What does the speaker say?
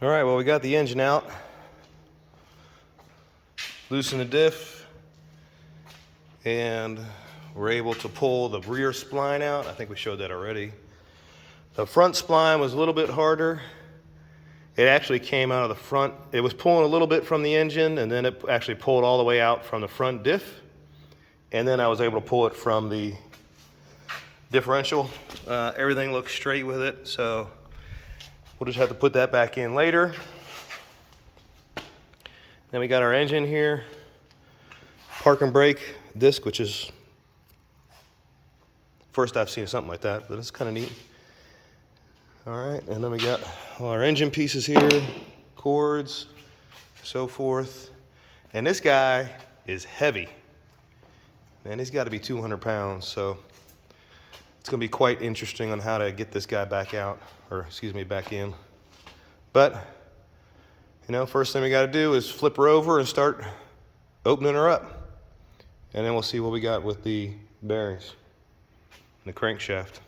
All right, well, we got the engine out. Loosen the diff, and we're able to pull the rear spline out. I think we showed that already. The front spline was a little bit harder. It actually came out of the front. It was pulling a little bit from the engine, and then it actually pulled all the way out from the front diff. And then I was able to pull it from the differential. Everything looks straight with it, so we'll just have to put that back in later. Then we got our engine here. Park and brake disc, which is first I've seen something like that, but it's kind of neat. All right, and then we got all our engine pieces here, cords, so forth. And this guy is heavy. Man, he's got to be 200 pounds, so it's going to be quite interesting on how to get this guy back out, or excuse me, back in. But, you know, first thing we got to do is flip her over and start opening her up. And then we'll see what we got with the bearings and the crankshaft.